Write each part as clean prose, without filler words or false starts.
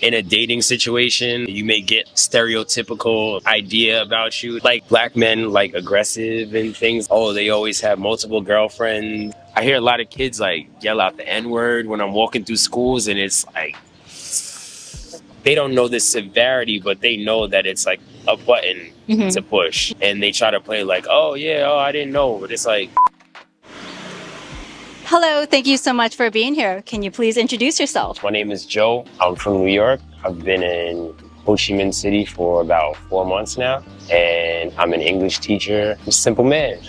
in a dating situation, you may get stereotypical idea about you. Like black men, like aggressive and things. Oh, they always have multiple girlfriends. I hear a lot of kids like yell out the N-word when I'm walking through schools, and it's like, they don't know the severity, but they know that it's like a button to push. And they try to play like, oh yeah, oh, I didn't know. But it's like, hello, thank you so much for being here. Can you please introduce yourself? my name is Joe. I'm from New York. I've been in Ho Chi Minh City for about 4 months now. And I'm an English teacher. I'm a simple man.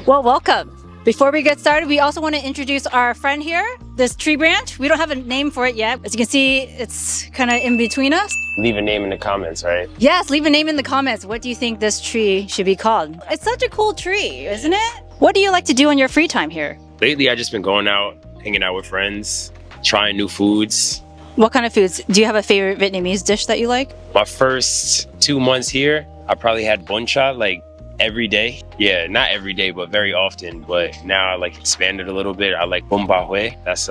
Well, welcome. Before we get started, we also want to introduce our friend here, this tree branch. We don't have a name for it yet. As you can see, it's kind of in between us. Leave a name in the comments, right? Yes, leave a name in the comments. What do you think this tree should be called? It's such a cool tree, isn't it? What do you like to do on your free time here? Lately, I've just been going out, hanging out with friends, trying new foods. What kind of foods? Do you have a favorite Vietnamese dish that you like? My first 2 months here, I probably had bun cha like every day. Yeah, not every day, but very often. But now I like expanded a little bit. I like bún bò Huế. That's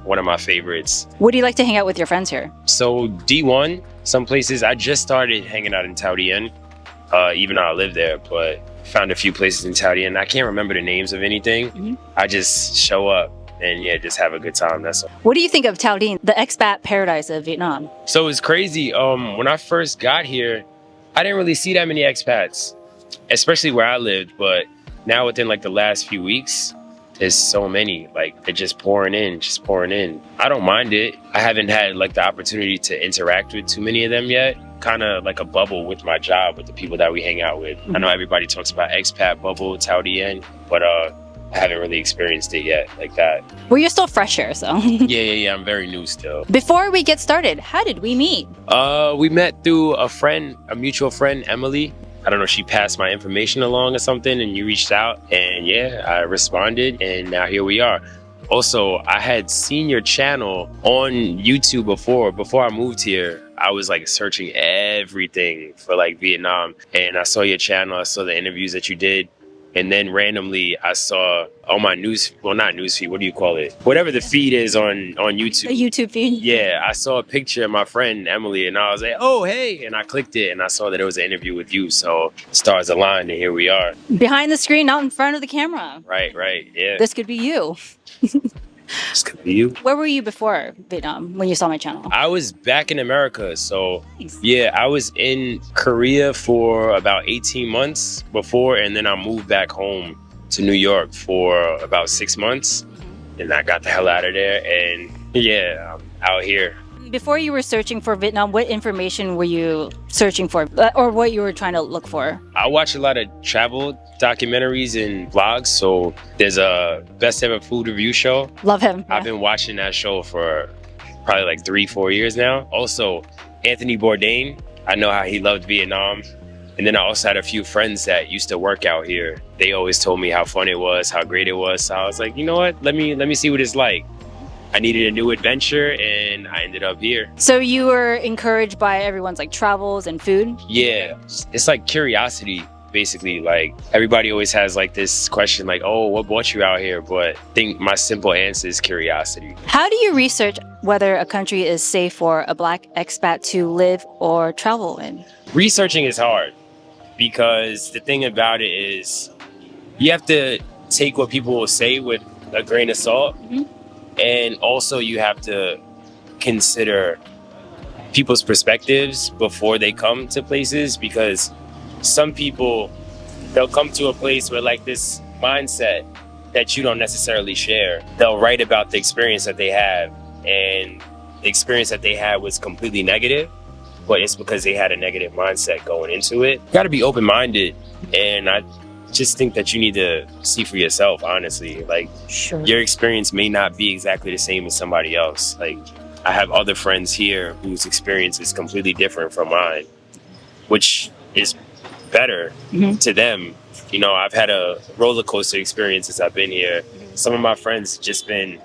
one of my favorites. What do you like to hang out with your friends here? So D1, some places, I just started hanging out in Tao Dien, even though I live there, but found a few places in Tao Dien. I can't remember the names of anything. I just show up and yeah, just have a good time. That's all. What do you think of Tao Dien, the expat paradise of Vietnam? So it's crazy. When I first got here, I didn't really see that many expats, especially where I lived. But now within like the last few weeks, there's so many, like they're just pouring in. I don't mind it. I haven't had like the opportunity to interact with too many of them yet. Kind of like a bubble with my job, with the people that we hang out with. I know everybody talks about expat bubble, Tao Dien, but I haven't really experienced it yet like that. Well, you're still fresh here, so. Yeah, I'm very new still. Before we get started, how did we meet? We met through a mutual friend, Emily. I don't know, she passed my information along or something and you reached out and yeah, I responded and now here we are. Also, I had seen your channel on YouTube before I moved here. I was like searching everything for like Vietnam and I saw your channel, I saw the interviews that you did. And then randomly I saw on my not newsfeed, what do you call it? Whatever the feed is on YouTube. The YouTube feed? Yeah, I saw a picture of my friend Emily and I was like, oh, hey. And I clicked it and I saw that it was an interview with you. So stars aligned and here we are. Behind the screen, not in front of the camera. Right, yeah. This could be you. This could be you. Where were you before Vietnam when you saw my channel? I was back in America. So Nice. yeah, I was in Korea for about 18 months before. And then I moved back home to New York for about 6 months. And I got the hell out of there. And yeah, I'm out here. Before you were searching for Vietnam, what information were you searching for or what you were trying to look for? I watch a lot of travel documentaries and vlogs. So there's a Best Ever Food Review show. Love him. I've been watching that show for probably like 3-4 years now. Also, Anthony Bourdain, I know how he loved Vietnam. And then I also had a few friends that used to work out here. They always told me how fun it was, how great it was. So I was like, you know what? Let me see what it's like. I needed a new adventure and I ended up here. So you were encouraged by everyone's like travels and food? Yeah, it's like curiosity, basically. Like everybody always has like this question like, oh, what brought you out here? But I think my simple answer is curiosity. How do you research whether a country is safe for a Black expat to live or travel in? Researching is hard because the thing about it is you have to take what people will say with a grain of salt. And also you have to consider people's perspectives before they come to places, because some people, they'll come to a place with like this mindset that you don't necessarily share. They'll write about the experience that they have, and the experience that they had was completely negative, but it's because they had a negative mindset going into it. You gotta be open-minded, and I just think that you need to see for yourself, honestly. Like, Sure. Your experience may not be exactly the same as somebody else. Like, I have other friends here whose experience is completely different from mine, which is better to them. You know, I've had a roller coaster experience since I've been here. Some of my friends just been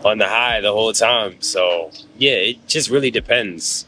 on the high the whole time. So yeah, it just really depends.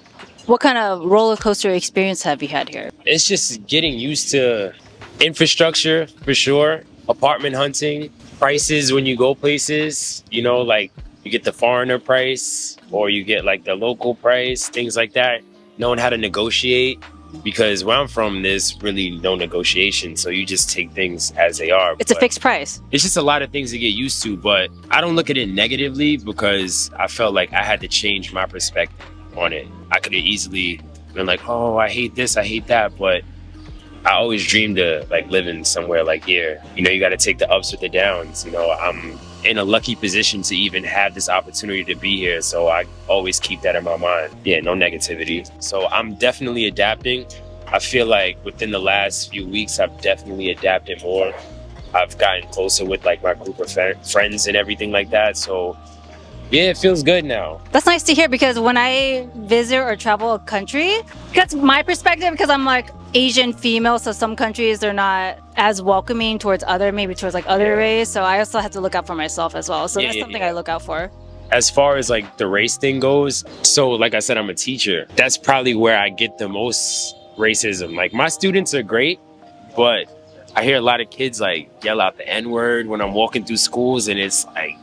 What kind of roller coaster experience have you had here? It's just getting used to infrastructure, for sure. Apartment hunting, prices when you go places, you know, like you get the foreigner price or you get like the local price, things like that. Knowing how to negotiate, because where I'm from, there's really no negotiation. So you just take things as they are. It's a fixed price. It's just a lot of things to get used to, but I don't look at it negatively because I felt like I had to change my perspective on it. I could have easily been like, oh, I hate this, I hate that, but I always dreamed of like living somewhere like here. You know, you got to take the ups with the downs. You know, I'm in a lucky position to even have this opportunity to be here. So I always keep that in my mind. Yeah, no negativity. So I'm definitely adapting. I feel like within the last few weeks, I've definitely adapted more. I've gotten closer with like my group of friends and everything like that. So yeah, it feels good now. That's nice to hear, because when I visit or travel a country, that's my perspective, because I'm like Asian female, so some countries they're not as welcoming towards maybe towards like other race. So I also have to look out for myself as well. So that's something I look out for. As far as like the race thing goes, so like I said, I'm a teacher. That's probably where I get the most racism. Like my students are great, but I hear a lot of kids like yell out the N-word when I'm walking through schools, and it's like,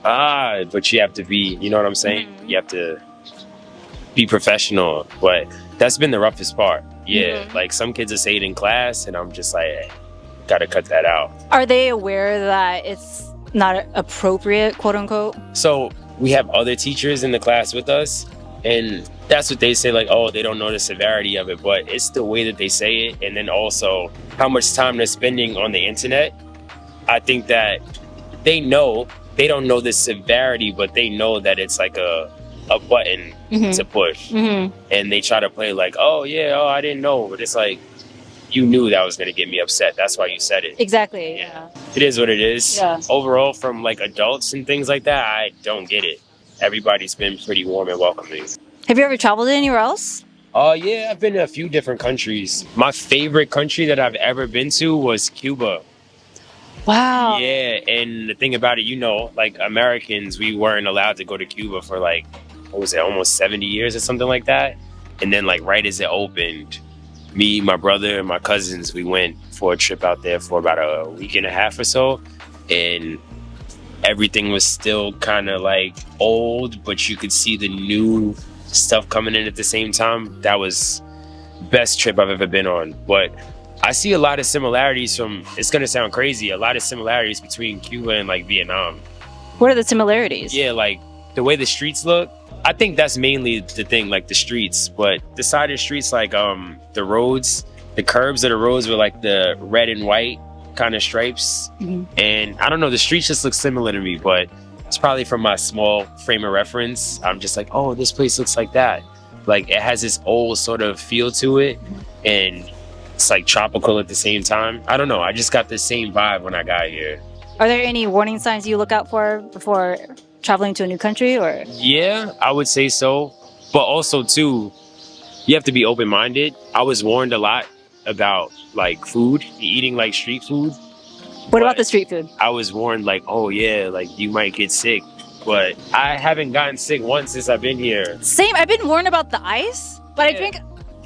but you have to be, you know what I'm saying? Mm-hmm. You have to be professional, but that's been the roughest part. Yeah, like some kids will say it in class, and I'm just like, hey, gotta cut that out. Are they aware that it's not appropriate, quote unquote? So we have other teachers in the class with us, and that's what they say, like, oh, they don't know the severity of it, but it's the way that they say it, and then also how much time they're spending on the internet. I think that they know. They don't know the severity, but they know that it's like a button to push. And they try to play like, oh, yeah, I didn't know. But it's like, you knew that was going to get me upset. That's why you said it. Exactly, yeah. It is what it is. Yeah. Overall, from like adults and things like that, I don't get it. Everybody's been pretty warm and welcoming. Have you ever traveled anywhere else? Yeah, I've been to a few different countries. My favorite country that I've ever been to was Cuba. Wow. Yeah, and the thing about it, you know, like Americans, we weren't allowed to go to Cuba for like, what was it, almost 70 years or something like that. And then like right as it opened, me, my brother, and my cousins, we went for a trip out there for about a week and a half or so. And everything was still kind of like old, but you could see the new stuff coming in at the same time. That was the best trip I've ever been on. But I see a lot of similarities it's gonna sound crazy, a lot of similarities between Cuba and like Vietnam. What are the similarities? Yeah, like the way the streets look. I think that's mainly the thing, like the streets. But the side of the streets, like the roads, the curbs of the roads were like the red and white kind of stripes. And I don't know, the streets just look similar to me, but it's probably from my small frame of reference. I'm just like, oh, this place looks like that. Like it has this old sort of feel to it, and it's like tropical at the same time. I don't know. I just got the same vibe when I got here. Are there any warning signs you look out for before traveling to a new country, or? Yeah, I would say so. But also too, you have to be open-minded. I was warned a lot about like food, eating like street food. What about the street food? I was warned like, oh yeah, like you might get sick. But I haven't gotten sick once since I've been here. Same. I've been warned about the ice, but I drink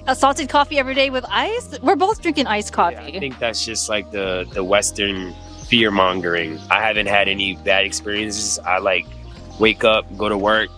a salted coffee every day with ice. We're both drinking iced coffee. Yeah, I think that's just like the Western fear mongering. I haven't had any bad experiences. I like wake up, go to work,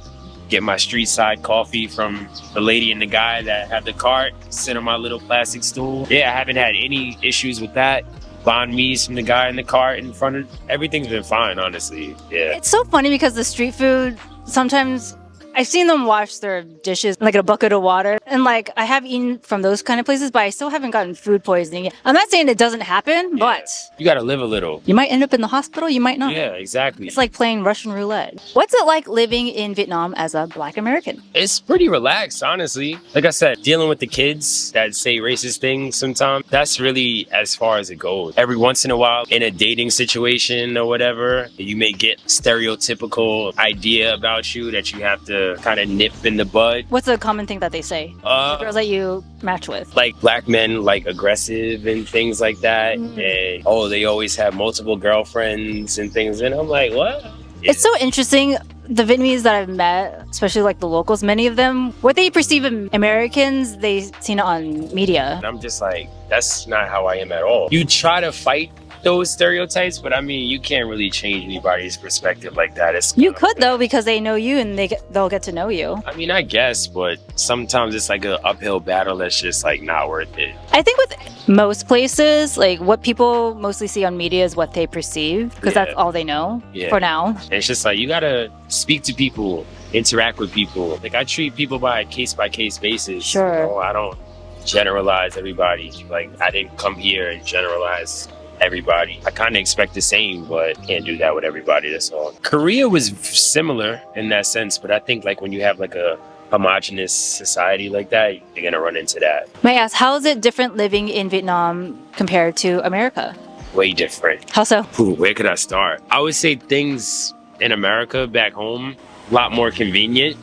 get my street side coffee from the lady and the guy that have the cart, sit on my little plastic stool. Yeah, I haven't had any issues with that. Banh mi's from the guy in the cart in front of, everything's been fine, honestly. Yeah. It's so funny because the street food, sometimes I've seen them wash their dishes in like a bucket of water. And like I have eaten from those kind of places, but I still haven't gotten food poisoning yet. I'm not saying it doesn't happen, but you gotta live a little. You might end up in the hospital, you might not. Yeah, exactly. It's like playing Russian roulette. What's it like living in Vietnam as a Black American? It's pretty relaxed, honestly. Like I said, dealing with the kids that say racist things sometimes, that's really as far as it goes. Every once in a while, in a dating situation or whatever, you may get stereotypical idea about you that you have to kind of nip in the bud. What's a common thing that they say? The girls that you match with? Like black men, like aggressive and things like that. And they always have multiple girlfriends and things. And I'm like, what? Yeah. It's so interesting. The Vietnamese that I've met, especially like the locals, many of them, what they perceive of Americans, they've seen it on media. And I'm just like, that's not how I am at all. You try to fight those stereotypes, but I mean, you can't really change anybody's perspective like that. You could though, because they know you and they'll get to know you. I mean, I guess, but sometimes it's like an uphill battle that's just like not worth it. I think with most places, like what people mostly see on media is what they perceive, because that's all they know for now. And it's just like, you gotta speak to people, interact with people. Like, I treat people by case basis. Sure. You know, I don't generalize everybody. Like, I didn't come here and generalize everybody. I kind of expect the same, but can't do that with everybody. That's all. Korea was similar in that sense, but I think like when you have like a homogenous society like that, you're gonna run into that. May I ask, how is it different living in Vietnam compared to America? Way different. How so? Ooh, where could I start? I would say things in America back home a lot more convenient.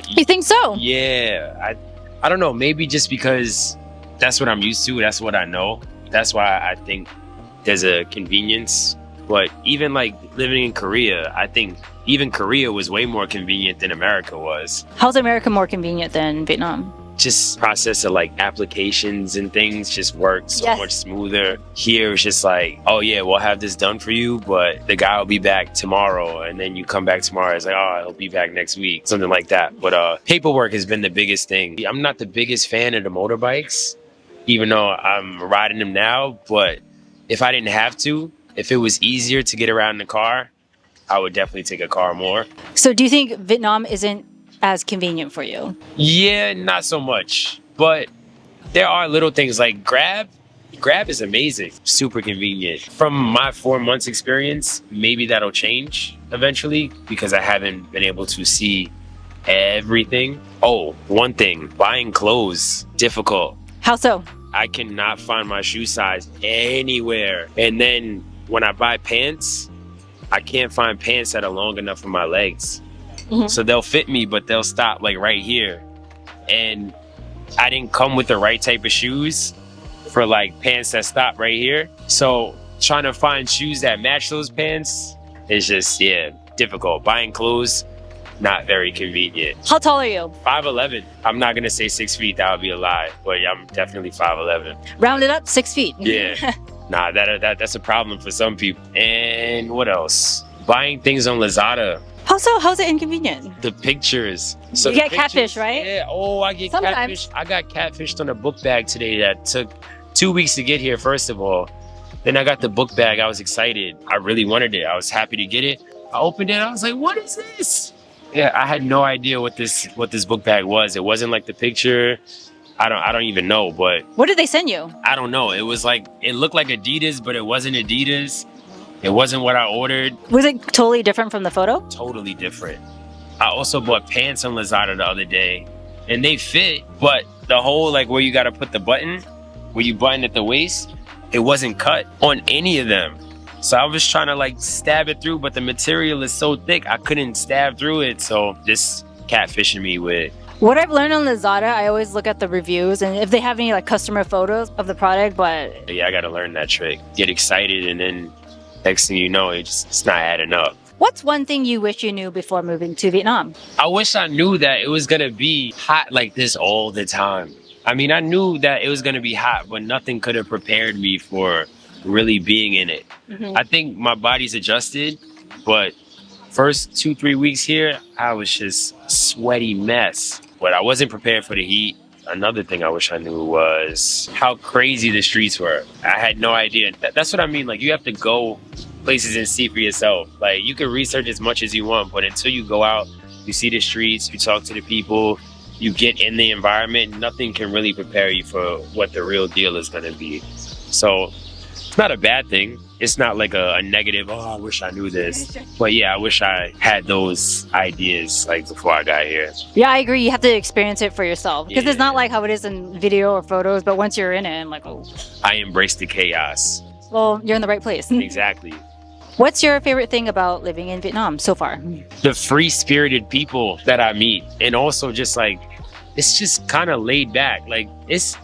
You think so? Yeah, I don't know. Maybe just because that's what I'm used to. That's what I know. That's why I think there's a convenience. But even like living in Korea, I think even Korea was way more convenient than America was. How's America more convenient than Vietnam? Just process of like applications and things just worked so much smoother. Here it's just like, oh yeah, we'll have this done for you, but the guy will be back tomorrow, and then you come back tomorrow, it's like, oh, he'll be back next week, something like that. But paperwork has been the biggest thing. I'm not the biggest fan of the motorbikes, even though I'm riding them now, but if I didn't have to, if it was easier to get around in the car, I would definitely take a car more. So do you think Vietnam isn't as convenient for you? Yeah, not so much. But there are little things like Grab. Grab is amazing, super convenient. From my 4 months experience, maybe that'll change eventually because I haven't been able to see everything. Oh, one thing, buying clothes, difficult. How so? I cannot find my shoe size anywhere. And then when I buy pants, I can't find pants that are long enough for my legs. So they'll fit me, but they'll stop like right here. And I didn't come with the right type of shoes for like pants that stop right here. So trying to find shoes that match those pants is just, difficult. Buying clothes, not very convenient. How tall are you? 5'11". I'm not gonna say 6 feet, that would be a lie, but yeah, I'm definitely 5'11". Round it up, 6 feet. Yeah. Nah, that's a problem for some people. And what else? Buying things on Lazada. How so? How's it inconvenient? The pictures. So you get catfish, right? Yeah. Oh, I get catfish. I got catfished on a book bag today that took 2 weeks to get here, first of all. Then I got the book bag. I was excited. I really wanted it. I was happy to get it. I opened it. I was like, what is this? Yeah, I had no idea what this book bag was. It wasn't like the picture. I don't even know, but what did they send you? I don't know. It was like, it looked like Adidas, but it wasn't Adidas. It wasn't what I ordered. Was it totally different from the photo? Totally different. I also bought pants on Lazada the other day, and they fit, but the whole like where you gotta put the button, where you button at the waist, it wasn't cut on any of them. So I was trying to like stab it through, but the material is so thick, I couldn't stab through it. So this catfishing me with. What I've learned on Lazada, I always look at the reviews and if they have any like customer photos of the product, but yeah, I gotta learn that trick. Get excited and then next thing you know, it's not adding up. What's one thing you wish you knew before moving to Vietnam? I wish I knew that it was gonna be hot like this all the time. I mean, I knew that it was gonna be hot, but nothing could have prepared me for really being in it. I think my body's adjusted, but first 2-3 weeks here, I was just a sweaty mess. But I wasn't prepared for the heat. Another thing I wish I knew was how crazy the streets were. I had no idea. That's what I mean. Like, you have to go places and see for yourself. Like, you can research as much as you want, but until you go out, you see the streets, you talk to the people, you get in the environment, nothing can really prepare you for what the real deal is going to be. So it's not a bad thing. It's not like a negative, oh, I wish I knew this. But yeah, I wish I had those ideas like before I got here. Yeah, I agree. You have to experience it for yourself. Because it's not like how it is in video or photos, but once you're in it, I'm like, oh. I embrace the chaos. Well, you're in the right place. Exactly. What's your favorite thing about living in Vietnam so far? The free-spirited people that I meet. And also just like, it's just kind of laid back. Like, it's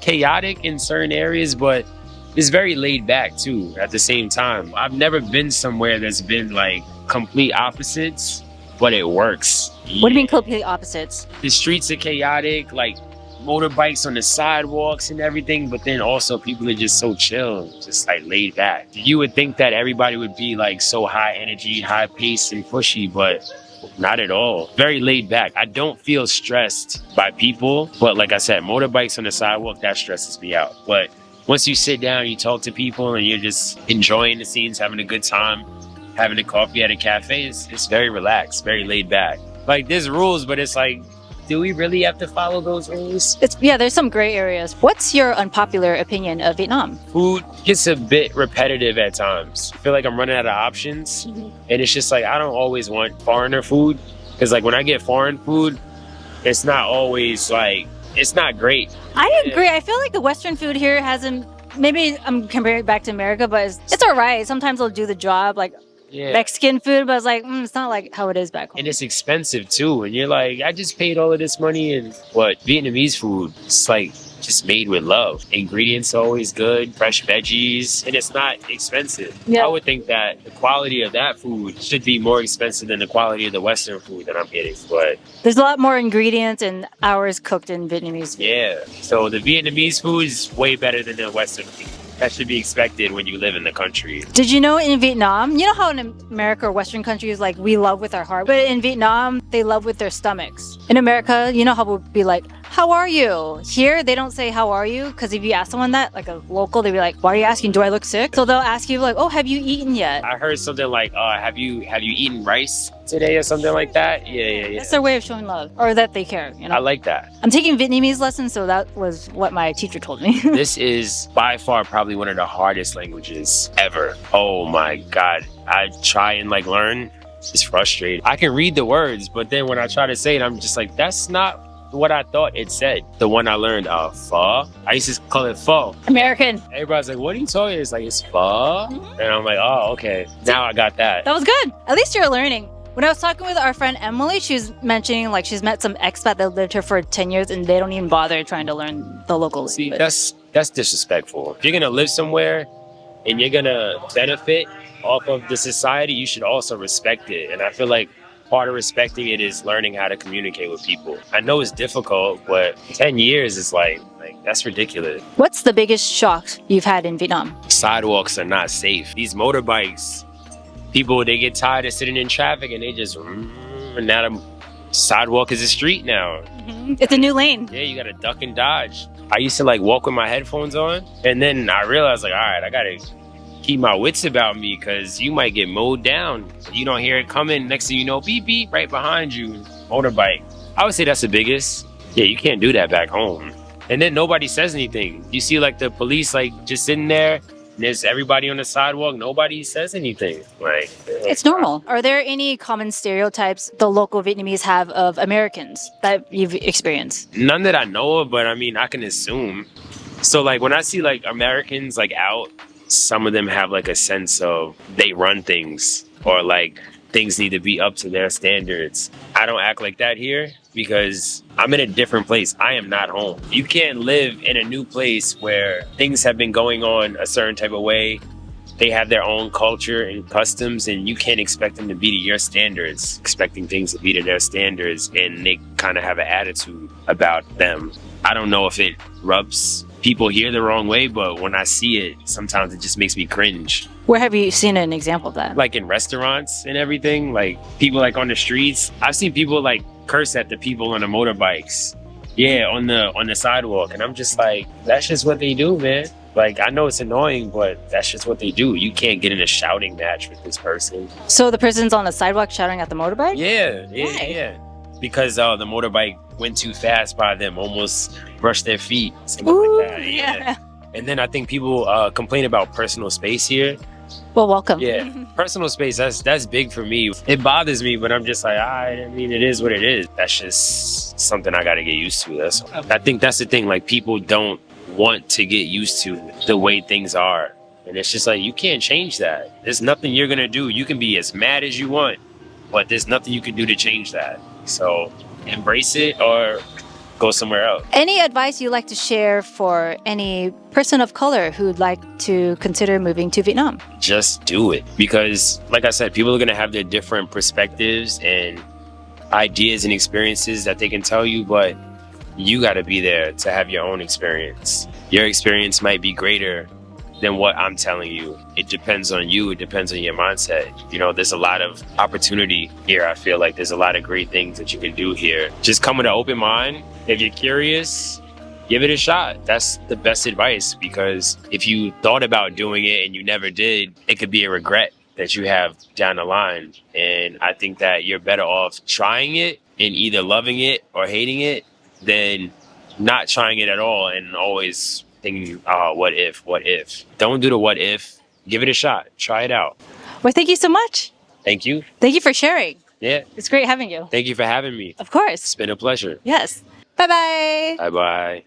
chaotic in certain areas, but it's very laid back too at the same time. I've never been somewhere that's been like complete opposites, but it works. What do you mean complete opposites? The streets are chaotic, like motorbikes on the sidewalks and everything, but then also people are just so chill, just like laid back. You would think that everybody would be like so high energy, high paced and pushy, but not at all. Very laid back. I don't feel stressed by people, but like I said, motorbikes on the sidewalk, that stresses me out. But once you sit down, you talk to people and you're just enjoying the scenes, having a good time, having a coffee at a cafe, it's very relaxed, very laid back. Like there's rules, but it's like, do we really have to follow those rules? There's some gray areas. What's your unpopular opinion of Vietnam? Food gets a bit repetitive at times. I feel like I'm running out of options. And it's just like, I don't always want foreigner food. Because like when I get foreign food, it's not always like, it's not great. I agree. I feel like the Western food here hasn't, maybe I'm comparing it back to America, but it's all right. Sometimes they'll do the job. Like Mexican food, but it's like, it's not like how it is back home. And it's expensive too. And you're like, I just paid all of this money. And what Vietnamese food, it's like just made with love. Ingredients are always good, fresh veggies, and it's not expensive. I would think that the quality of that food should be more expensive than the quality of the Western food that I'm getting. But there's a lot more ingredients and hours cooked in Vietnamese food. Yeah. So the Vietnamese food is way better than the Western food. That should be expected when you live in the country. Did you know in Vietnam, you know how in America or Western countries, like we love with our heart, but in Vietnam, they love with their stomachs. In America, you know how we'll be like, how are you? Here, they don't say, how are you? Because if you ask someone that, like a local, they'd be like, why are you asking? Do I look sick? So they'll ask you like, oh, have you eaten yet? I heard something like, have you eaten rice today or something like that? Yeah. That's their way of showing love or that they care. You know? I like that. I'm taking Vietnamese lessons, so that was what my teacher told me. This is by far probably one of the hardest languages ever. Oh my God. I try and like learn. It's frustrating. I can read the words, but then when I try to say it, I'm just like, that's not what I thought it said. The one I learned, pho. I used to call it pho. American. Everybody's like, what are you talking? It's like, it's pho. And I'm like, oh, okay. Now I got that. That was good. At least you're learning. When I was talking with our friend Emily, she was mentioning like she's met some expat that lived here for 10 years and they don't even bother trying to learn the local language. See, that's disrespectful. If you're gonna live somewhere and you're gonna benefit off of the society, you should also respect it. And I feel like part of respecting it is learning how to communicate with people. I know it's difficult, but 10 years is like that's ridiculous. What's the biggest shock you've had in Vietnam? Sidewalks are not safe. These motorbikes, people, they get tired of sitting in traffic and they just, and now the sidewalk is a street now. It's a new lane. Yeah, you gotta duck and dodge. I used to like walk with my headphones on, and then I realized like, all right, I gotta keep my wits about me because you might get mowed down. You don't hear it coming. Next thing you know, beep, beep, right behind you. Motorbike. I would say that's the biggest. Yeah, you can't do that back home. And then nobody says anything. You see like the police like just sitting there. There's everybody on the sidewalk. Nobody says anything. Like it's normal. Are there any common stereotypes the local Vietnamese have of Americans that you've experienced? None that I know of, but I mean, I can assume. So like when I see like Americans like out, some of them have like a sense of they run things or like things need to be up to their standards. I don't act like that here because I'm in a different place. I am not home. You can't live in a new place where things have been going on a certain type of way. They have their own culture and customs, and you can't expect them to be to your standards, expecting things to be to their standards, and they kind of have an attitude about them. I don't know if it rubs people here the wrong way, but when I see it, sometimes it just makes me cringe. Where have you seen an example of that? Like in restaurants and everything, like people like on the streets. I've seen people like curse at the people on the motorbikes. Yeah, on the sidewalk. And I'm just like, that's just what they do, man. Like, I know it's annoying, but that's just what they do. You can't get in a shouting match with this person. So the person's on the sidewalk shouting at the motorbike? Yeah. Because the motorbike went too fast by them, almost brushed their feet, something like that. Yeah. And then I think people complain about personal space here. Well, welcome. Yeah, personal space, that's big for me. It bothers me, but I'm just like, I mean, it is what it is. That's just something I got to get used to. I think that's the thing. Like, people don't want to get used to the way things are. And it's just like, you can't change that. There's nothing you're going to do. You can be as mad as you want, but there's nothing you can do to change that. So embrace it or go somewhere else. Any advice you'd like to share for any person of color who'd like to consider moving to Vietnam? Just do it. Because, like I said, people are going to have their different perspectives and ideas and experiences that they can tell you. But You got to be there to have your own experience. Your experience might be greater than what I'm telling you. It depends on you. It depends on your mindset. You know, there's a lot of opportunity here. I feel like there's a lot of great things that you can do here. Just come with an open mind. If you're curious, give it a shot. That's the best advice, because if you thought about doing it and you never did, it could be a regret that you have down the line. And I think that you're better off trying it and either loving it or hating it than not trying it at all and always thinking, what if? Don't do the what if. Give it a shot. Try it out. Well, thank you so much. Thank you. Thank you for sharing. Yeah. It's great having you. Thank you for having me. Of course. It's been a pleasure. Yes. Bye-bye. Bye-bye.